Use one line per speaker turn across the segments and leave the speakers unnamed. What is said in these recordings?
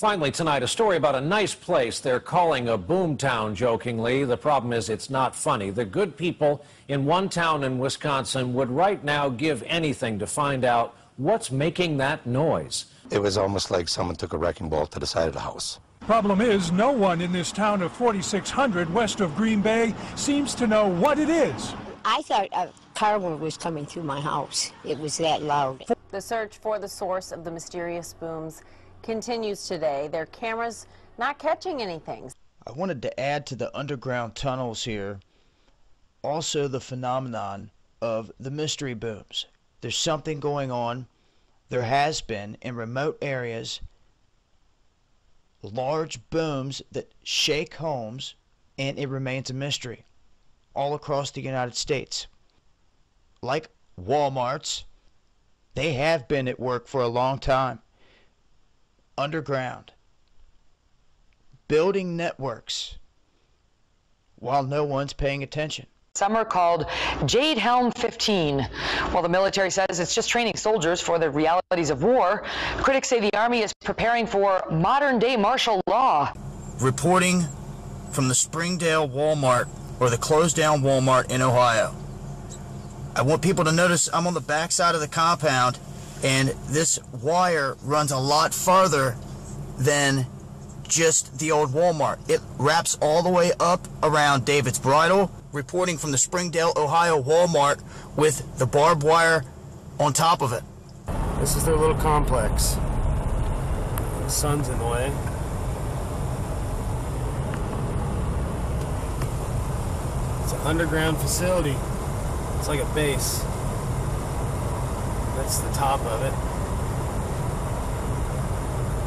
Finally tonight, a story about a nice place they're calling a boom town, jokingly. The problem is it's not funny. The good people in one town in Wisconsin would right now give anything to find out what's making that noise.
It was almost like someone took a wrecking ball to the side of the house.
Problem is, no one in this town of 4,600 west of Green Bay seems to know what it is.
I thought a car was coming through my house. It was that loud.
The search for the source of the mysterious booms continues today. Their cameras not catching anything.
I wanted to add to the underground tunnels here also the phenomenon of the mystery booms. There's something going on. There has been in remote areas large booms that shake homes, and it remains a mystery all across the United States. Like Walmarts, they have been at work for a long time. Underground, building networks while no one's paying attention.
Some are called Jade Helm 15. While the military says it's just training soldiers for the realities of war, critics say the Army is preparing for modern-day martial law.
Reporting from the Springdale Walmart, or the closed-down Walmart in Ohio. I want people to notice I'm on the back side of the compound, and this wire runs a lot farther than just the old Walmart. It wraps all the way up around David's Bridal. Reporting from the Springdale, Ohio Walmart with the barbed wire on top of it.
This is their little complex. The sun's in the way. It's an underground facility. It's like a base. That's the top of it.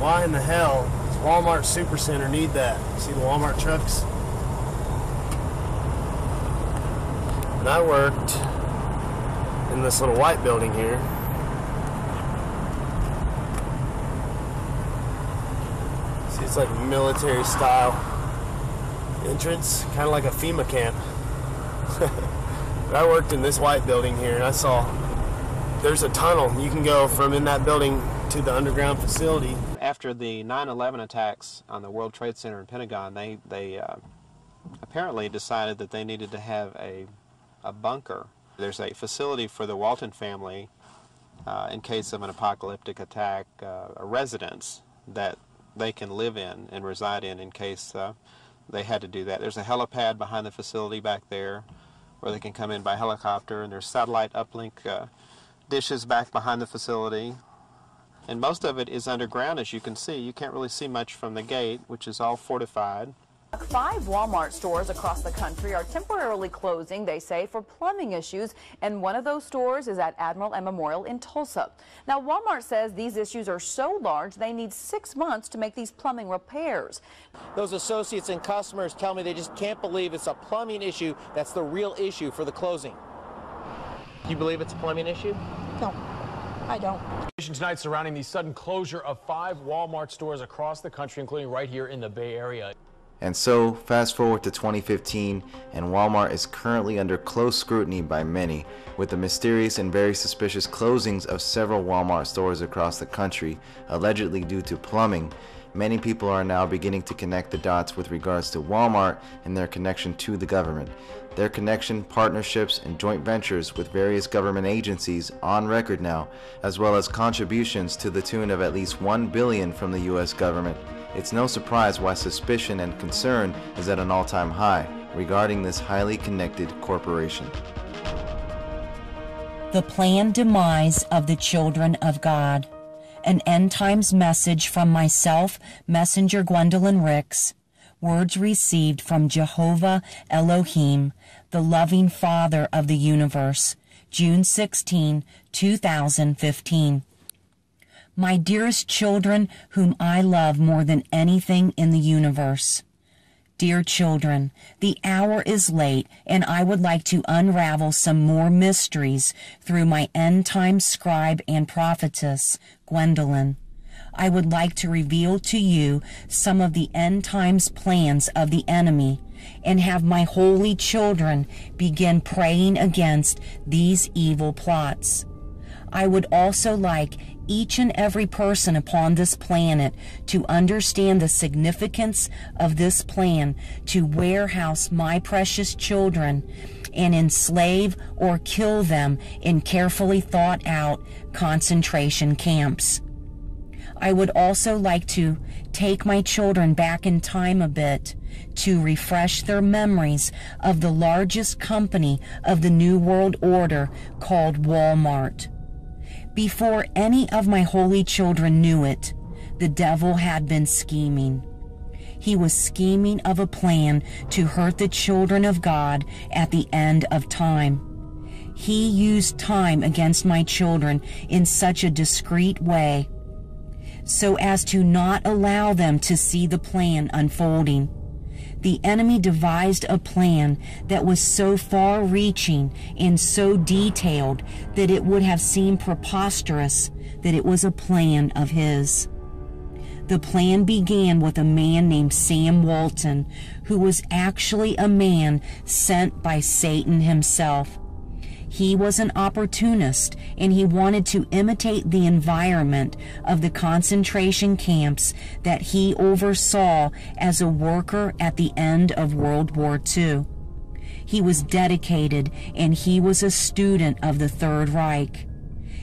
Why in the hell does Walmart Supercenter need that? See the Walmart trucks? And I worked in this little white building here. See, it's like military style entrance, kind of like a FEMA camp. But I worked in this white building here, and I saw there's a tunnel. You can go from in that building to the underground facility.
After the 9/11 attacks on the World Trade Center and Pentagon, they apparently decided that they needed to have a bunker. There's a facility for the Walton family in case of an apocalyptic attack, a residence that they can live in and reside in case they had to do that. There's a helipad behind the facility back there where they can come in by helicopter, and there's satellite uplink dishes back behind the facility. And most of it is underground, as you can see. You can't really see much from the gate, which is all fortified.
5 Walmart stores across the country are temporarily closing, they say, for plumbing issues, and one of those stores is at Admiral M Memorial in Tulsa. Now, Walmart says these issues are so large they need 6 months to make these plumbing repairs.
Those associates and customers tell me they just can't believe it's a plumbing issue that's the real issue for the closing. Do you believe it's a plumbing issue?
No, I don't.
Tonight surrounding the sudden closure of 5 Walmart stores across the country, including right here in the Bay Area.
And so, fast forward to 2015, and Walmart is currently under close scrutiny by many, with the mysterious and very suspicious closings of several Walmart stores across the country, allegedly due to plumbing. Many people are now beginning to connect the dots with regards to Walmart and their connection to the government. Their connection, partnerships, and joint ventures with various government agencies on record now, as well as contributions to the tune of at least $1 billion from the U.S. government. It's no surprise why suspicion and concern is at an all-time high regarding this highly connected corporation.
The planned demise of the children of God. An end times message from myself, Messenger Gwendolen Rix. Words received from Jehovah Elohim, the loving Father of the universe. June 16, 2015. My dearest children, whom I love more than anything in the universe. Dear children, the hour is late, and I would like to unravel some more mysteries through my end-time scribe and prophetess, Gwendolen. I would like to reveal to you some of the end-times plans of the enemy, and have my holy children begin praying against these evil plots. I would also like each and every person upon this planet to understand the significance of this plan to warehouse my precious children and enslave or kill them in carefully thought out concentration camps. I would also like to take my children back in time a bit to refresh their memories of the largest company of the New World Order called Walmart. Before any of my holy children knew it, the devil had been scheming. He was scheming of a plan to hurt the children of God at the end of time. He used time against my children in such a discreet way, so as to not allow them to see the plan unfolding. The enemy devised a plan that was so far-reaching and so detailed that it would have seemed preposterous that it was a plan of his. The plan began with a man named Sam Walton, who was actually a man sent by Satan himself. He was an opportunist, and he wanted to imitate the environment of the concentration camps that he oversaw as a worker at the end of World War II. He was dedicated, and he was a student of the Third Reich.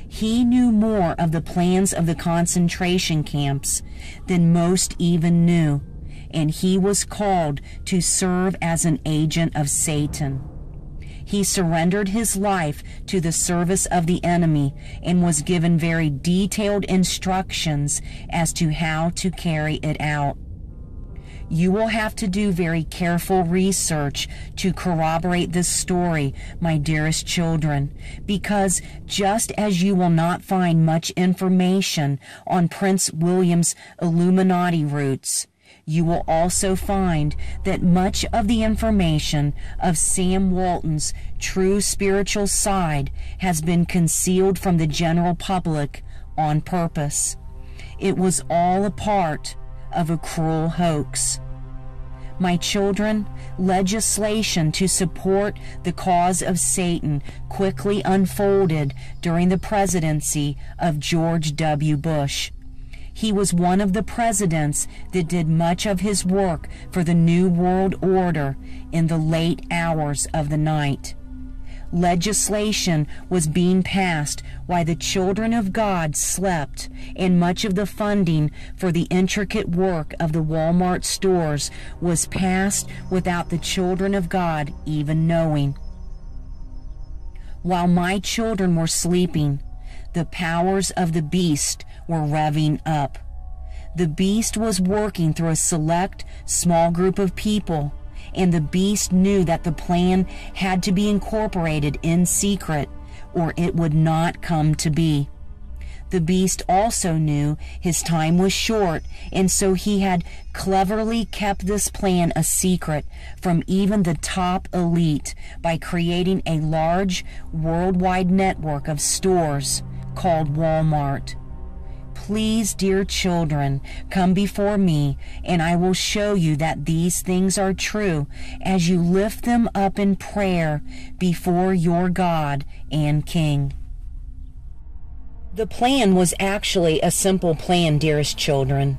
He knew more of the plans of the concentration camps than most even knew, and he was called to serve as an agent of Satan. He surrendered his life to the service of the enemy and was given very detailed instructions as to how to carry it out. You will have to do very careful research to corroborate this story, my dearest children, because just as you will not find much information on Prince William's Illuminati roots, you will also find that much of the information of Sam Walton's true spiritual side has been concealed from the general public on purpose. It was all a part of a cruel hoax. My children, legislation to support the cause of Satan quickly unfolded during the presidency of George W. Bush. He was one of the presidents that did much of his work for the New World Order in the late hours of the night. Legislation was being passed while the children of God slept, and much of the funding for the intricate work of the Walmart stores was passed without the children of God even knowing. While my children were sleeping, the powers of the beast were revving up. The beast was working through a select, small group of people, and the beast knew that the plan had to be incorporated in secret, or it would not come to be. The beast also knew his time was short, and so he had cleverly kept this plan a secret from even the top elite by creating a large worldwide network of stores called Walmart. Please, dear children, come before me, and I will show you that these things are true as you lift them up in prayer before your God and King. The plan was actually a simple plan, dearest children.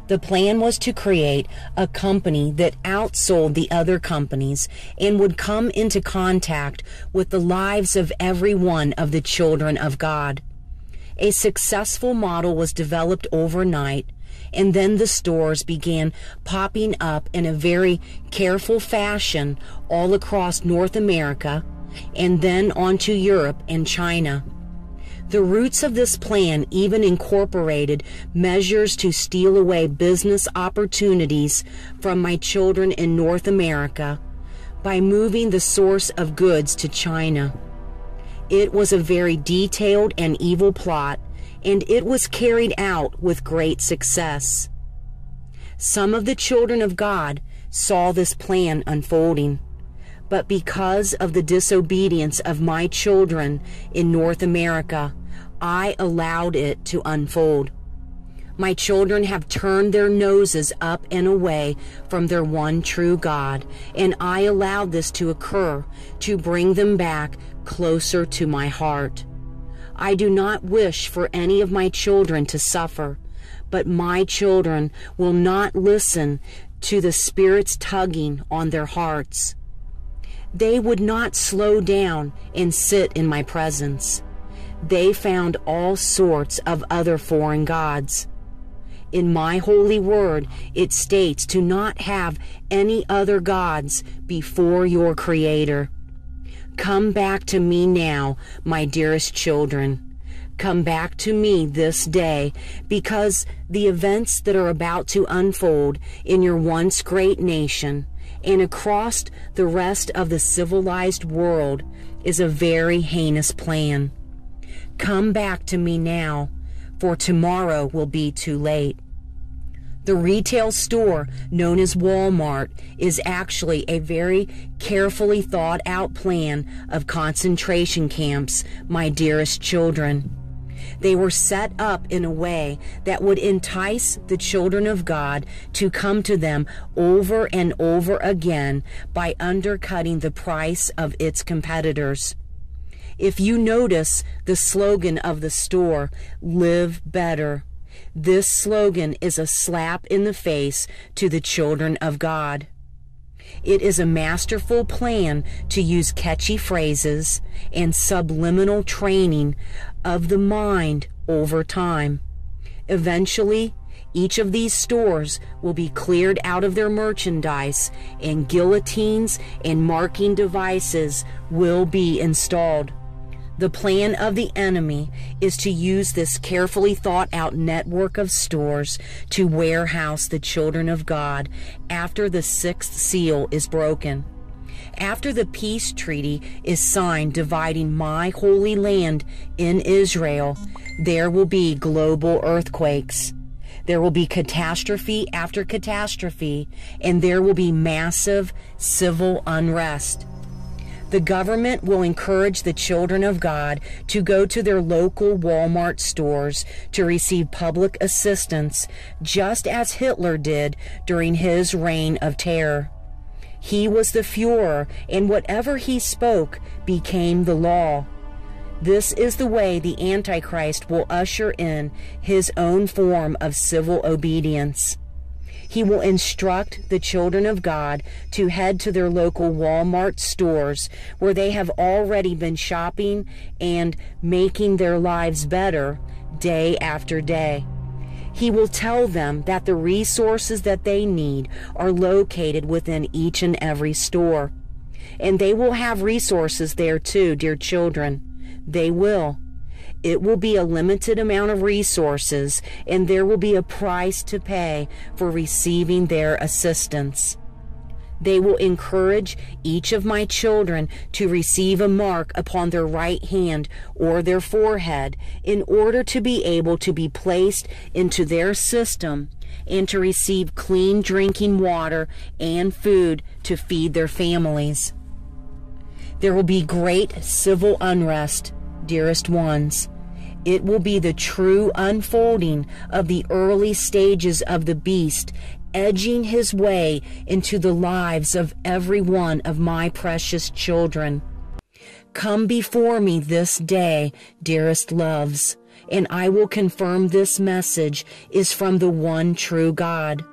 The plan was to create a company that outsold the other companies and would come into contact with the lives of every one of the children of God. A successful model was developed overnight, and then the stores began popping up in a very careful fashion all across North America and then onto Europe and China. The roots of this plan even incorporated measures to steal away business opportunities from my children in North America by moving the source of goods to China. It was a very detailed and evil plot, and it was carried out with great success. Some of the children of God saw this plan unfolding, but because of the disobedience of my children in North America, I allowed it to unfold. My children have turned their noses up and away from their one true God, and I allowed this to occur to bring them back closer to my heart. I do not wish for any of my children to suffer, but my children will not listen to the Spirit's tugging on their hearts. They would not slow down and sit in my presence. They found all sorts of other foreign gods. In my holy word, it states to not have any other gods before your Creator. Come back to me now, my dearest children. Come back to me this day, because the events that are about to unfold in your once great nation and across the rest of the civilized world is a very heinous plan. Come back to me now, for tomorrow will be too late. The retail store known as Walmart is actually a very carefully thought out plan of concentration camps, my dearest children. They were set up in a way that would entice the children of God to come to them over and over again by undercutting the price of its competitors. If you notice the slogan of the store, "Live Better," this slogan is a slap in the face to the children of God. It is a masterful plan to use catchy phrases and subliminal training of the mind over time. Eventually, each of these stores will be cleared out of their merchandise, and guillotines and marking devices will be installed. The plan of the enemy is to use this carefully thought out network of stores to warehouse the children of God after the sixth seal is broken. After the peace treaty is signed dividing my holy land in Israel, there will be global earthquakes. There will be catastrophe after catastrophe, and there will be massive civil unrest. The government will encourage the children of God to go to their local Walmart stores to receive public assistance, just as Hitler did during his reign of terror. He was the Führer, and whatever he spoke became the law. This is the way the Antichrist will usher in his own form of civil obedience. He will instruct the children of God to head to their local Walmart stores where they have already been shopping and making their lives better day after day. He will tell them that the resources that they need are located within each and every store. And they will have resources there too, dear children. They will. It will be a limited amount of resources, and there will be a price to pay for receiving their assistance. They will encourage each of my children to receive a mark upon their right hand or their forehead in order to be able to be placed into their system and to receive clean drinking water and food to feed their families. There will be great civil unrest, dearest ones. It will be the true unfolding of the early stages of the beast, edging his way into the lives of every one of my precious children. Come before me this day, dearest loves, and I will confirm this message is from the one true God.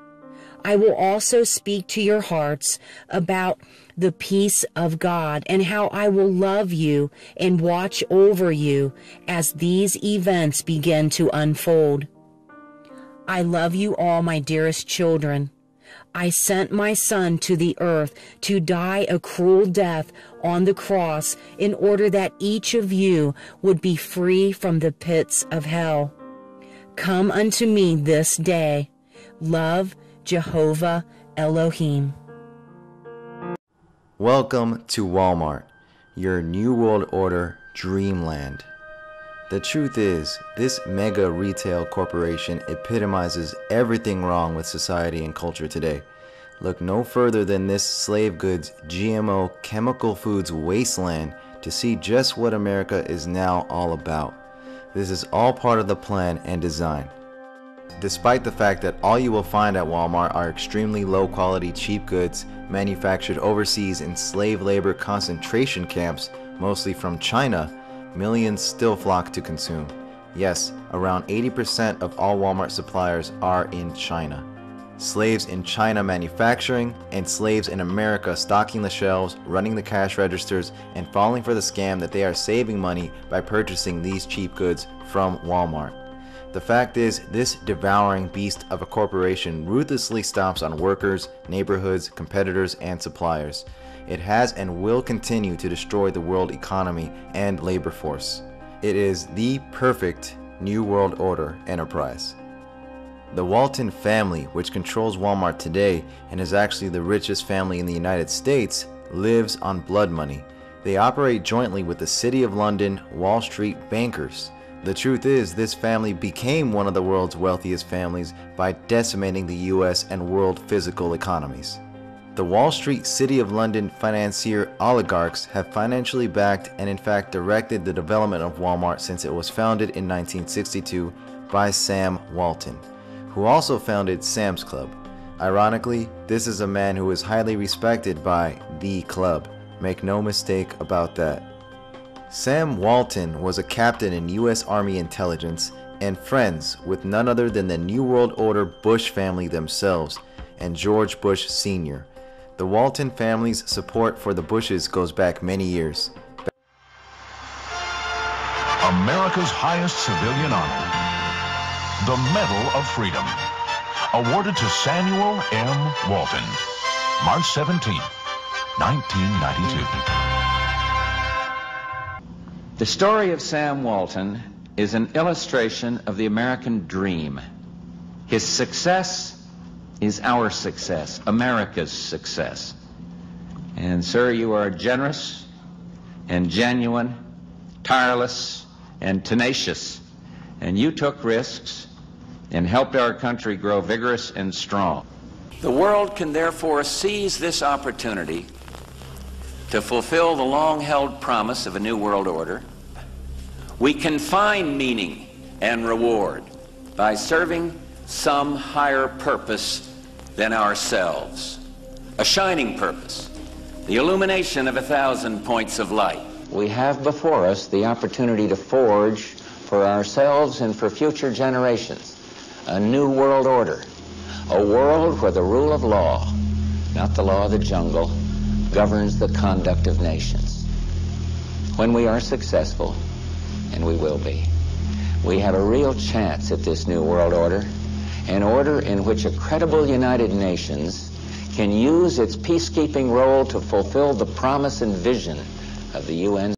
I will also speak to your hearts about the peace of God and how I will love you and watch over you as these events begin to unfold. I love you all, my dearest children. I sent my Son to the earth to die a cruel death on the cross in order that each of you would be free from the pits of hell. Come unto me this day. Love, Jehovah Elohim.
Welcome to Walmart, your New World Order dreamland. The truth is, this mega retail corporation epitomizes everything wrong with society and culture today. Look no further than this slave goods, GMO, chemical foods wasteland to see just what America is now all about. This is all part of the plan and design. Despite the fact that all you will find at Walmart are extremely low quality cheap goods manufactured overseas in slave labor concentration camps, mostly from China, millions still flock to consume. Yes, around 80% of all Walmart suppliers are in China. Slaves in China manufacturing, and slaves in America stocking the shelves, running the cash registers, and falling for the scam that they are saving money by purchasing these cheap goods from Walmart. The fact is, this devouring beast of a corporation ruthlessly stomps on workers, neighborhoods, competitors, and suppliers. It has and will continue to destroy the world economy and labor force. It is the perfect New World Order enterprise. The Walton family, which controls Walmart today and is actually the richest family in the United States, lives on blood money. They operate jointly with the City of London Wall Street bankers. The truth is, this family became one of the world's wealthiest families by decimating the US and world physical economies. The Wall Street City of London financier oligarchs have financially backed and in fact directed the development of Walmart since it was founded in 1962 by Sam Walton, who also founded Sam's Club. Ironically, this is a man who is highly respected by the club. Make no mistake about that. Sam Walton was a captain in U.S. Army intelligence and friends with none other than the New World Order Bush family themselves and George Bush Sr. The Walton family's support for the Bushes goes back many years.
America's highest civilian honor, the Medal of Freedom, awarded to Samuel M. Walton, March 17, 1992.
The story of Sam Walton is an illustration of the American dream. His success is our success, America's success. And sir, you are generous and genuine, tireless and tenacious, and you took risks and helped our country grow vigorous and strong. The world can therefore seize this opportunity to fulfill the long-held promise of a new world order. We can find meaning and reward by serving some higher purpose than ourselves. A shining purpose, the illumination of 1,000 points of light. We have before us the opportunity to forge for ourselves and for future generations a new world order, a world where the rule of law, not the law of the jungle, governs the conduct of nations. When we are successful, and we will be, we have a real chance at this new world order, an order in which a credible United Nations can use its peacekeeping role to fulfill the promise and vision of the UN